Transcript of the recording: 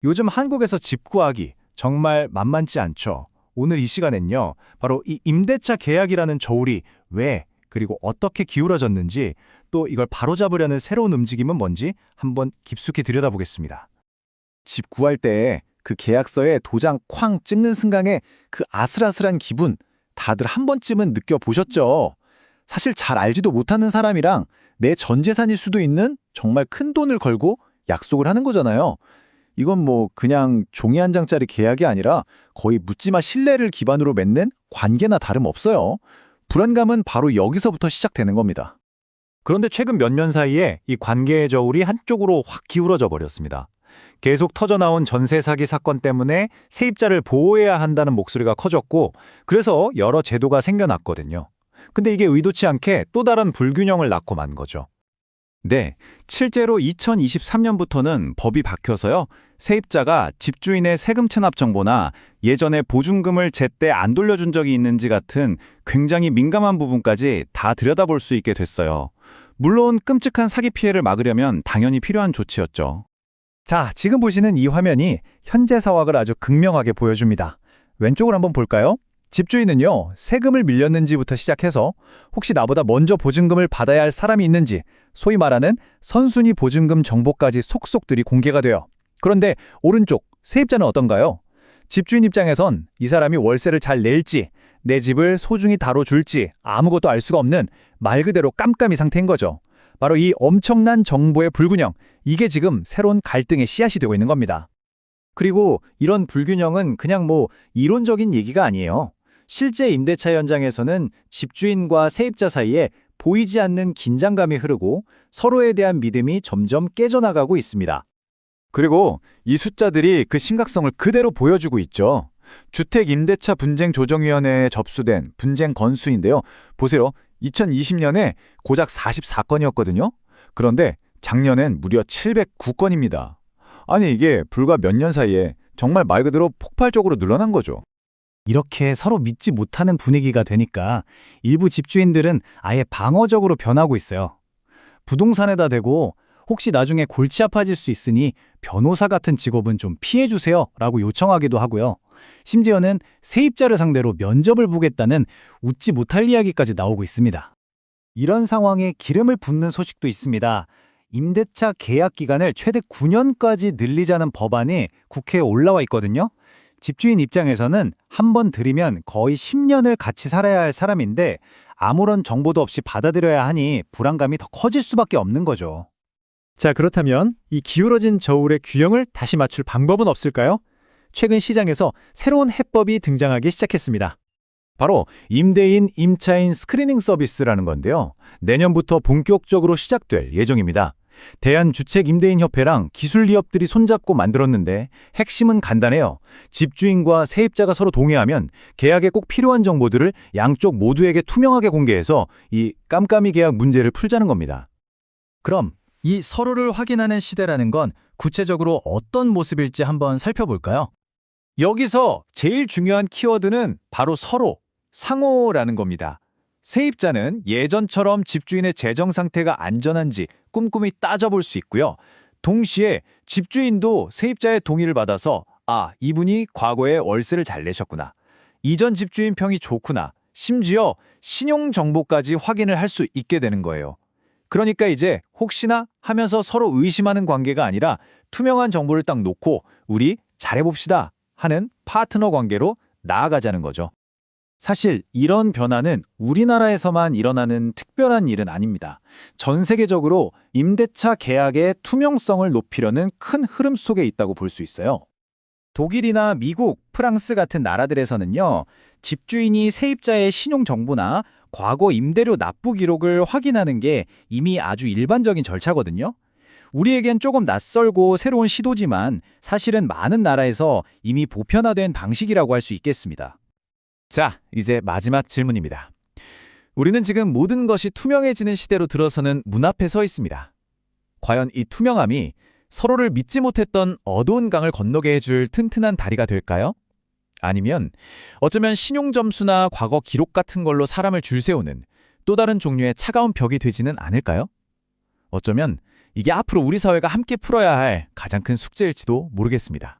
요즘 한국에서 집 구하기 정말 만만치 않죠. 오늘 이 시간엔요, 바로 이 임대차 계약이라는 저울이 왜, 그리고 어떻게 기울어졌는지, 또 이걸 바로잡으려는 새로운 움직임은 뭔지 한번 깊숙이 들여다보겠습니다. 집 구할 때 그 계약서에 도장 쾅 찍는 순간에 그 아슬아슬한 기분 다들 한 번쯤은 느껴보셨죠? 사실 잘 알지도 못하는 사람이랑 내 전 재산일 수도 있는 정말 큰 돈을 걸고 약속을 하는 거잖아요. 이건 뭐 그냥 종이 한 장짜리 계약이 아니라 거의 묻지마 신뢰를 기반으로 맺는 관계나 다름없어요. 불안감은 바로 여기서부터 시작되는 겁니다. 그런데 최근 몇 년 사이에 이 관계의 저울이 한쪽으로 확 기울어져 버렸습니다. 계속 터져나온 전세 사기 사건 때문에 세입자를 보호해야 한다는 목소리가 커졌고, 그래서 여러 제도가 생겨났거든요. 근데 이게 의도치 않게 또 다른 불균형을 낳고 만 거죠. 네, 실제로 2023년부터는 법이 바뀌어서요, 세입자가 집주인의 세금 체납 정보나 예전에 보증금을 제때 안 돌려준 적이 있는지 같은 굉장히 민감한 부분까지 다 들여다볼 수 있게 됐어요. 물론 끔찍한 사기 피해를 막으려면 당연히 필요한 조치였죠. 자, 지금 보시는 이 화면이 현재 상황을 아주 극명하게 보여줍니다. 왼쪽을 한번 볼까요? 집주인은요, 세금을 밀렸는지부터 시작해서 혹시 나보다 먼저 보증금을 받아야 할 사람이 있는지, 소위 말하는 선순위 보증금 정보까지 속속들이 공개가 돼요. 그런데 오른쪽, 세입자는 어떤가요? 집주인 입장에선 이 사람이 월세를 잘 낼지, 내 집을 소중히 다뤄줄지 아무것도 알 수가 없는 말 그대로 깜깜이 상태인 거죠. 바로 이 엄청난 정보의 불균형, 이게 지금 새로운 갈등의 씨앗이 되고 있는 겁니다. 그리고 이런 불균형은 그냥 뭐 이론적인 얘기가 아니에요. 실제 임대차 현장에서는 집주인과 세입자 사이에 보이지 않는 긴장감이 흐르고 서로에 대한 믿음이 점점 깨져나가고 있습니다. 그리고 이 숫자들이 그 심각성을 그대로 보여주고 있죠. 주택임대차분쟁조정위원회에 접수된 분쟁 건수인데요. 보세요. 2020년에 고작 44건이었거든요. 그런데 작년엔 무려 709건입니다. 아니 이게 불과 몇 년 사이에 정말 말 그대로 폭발적으로 늘어난 거죠. 이렇게 서로 믿지 못하는 분위기가 되니까 일부 집주인들은 아예 방어적으로 변하고 있어요. 부동산에다 대고 혹시 나중에 골치 아파질 수 있으니 변호사 같은 직업은 좀 피해주세요 라고 요청하기도 하고요. 심지어는 세입자를 상대로 면접을 보겠다는 웃지 못할 이야기까지 나오고 있습니다. 이런 상황에 기름을 붓는 소식도 있습니다. 임대차 계약 기간을 최대 9년까지 늘리자는 법안이 국회에 올라와 있거든요. 집주인 입장에서는 한 번 들이면 거의 10년을 같이 살아야 할 사람인데 아무런 정보도 없이 받아들여야 하니 불안감이 더 커질 수밖에 없는 거죠. 자, 그렇다면 이 기울어진 저울의 균형을 다시 맞출 방법은 없을까요? 최근 시장에서 새로운 해법이 등장하기 시작했습니다. 바로 임대인, 임차인 스크리닝 서비스라는 건데요. 내년부터 본격적으로 시작될 예정입니다. 대한주택임대인협회랑 기술기업들이 손잡고 만들었는데 핵심은 간단해요. 집주인과 세입자가 서로 동의하면 계약에 꼭 필요한 정보들을 양쪽 모두에게 투명하게 공개해서 이 깜깜이 계약 문제를 풀자는 겁니다. 그럼 이 서로를 확인하는 시대라는 건 구체적으로 어떤 모습일지 한번 살펴볼까요? 여기서 제일 중요한 키워드는 바로 서로, 상호라는 겁니다. 세입자는 예전처럼 집주인의 재정 상태가 안전한지 꼼꼼히 따져볼 수 있고요. 동시에 집주인도 세입자의 동의를 받아서 이분이 과거에 월세를 잘 내셨구나. 이전 집주인 평이 좋구나. 심지어 신용 정보까지 확인을 할 수 있게 되는 거예요. 그러니까 이제 혹시나 하면서 서로 의심하는 관계가 아니라 투명한 정보를 딱 놓고 우리 잘해봅시다 하는 파트너 관계로 나아가자는 거죠. 사실 이런 변화는 우리나라에서만 일어나는 특별한 일은 아닙니다. 전 세계적으로 임대차 계약의 투명성을 높이려는 큰 흐름 속에 있다고 볼 수 있어요. 독일이나 미국, 프랑스 같은 나라들에서는요, 집주인이 세입자의 신용 정보나 과거 임대료 납부 기록을 확인하는 게 이미 아주 일반적인 절차거든요. 우리에겐 조금 낯설고 새로운 시도지만 사실은 많은 나라에서 이미 보편화된 방식이라고 할 수 있겠습니다. 자, 이제 마지막 질문입니다. 우리는 지금 모든 것이 투명해지는 시대로 들어서는 문 앞에 서 있습니다. 과연 이 투명함이 서로를 믿지 못했던 어두운 강을 건너게 해줄 튼튼한 다리가 될까요? 아니면 어쩌면 신용점수나 과거 기록 같은 걸로 사람을 줄세우는 또 다른 종류의 차가운 벽이 되지는 않을까요? 어쩌면 이게 앞으로 우리 사회가 함께 풀어야 할 가장 큰 숙제일지도 모르겠습니다.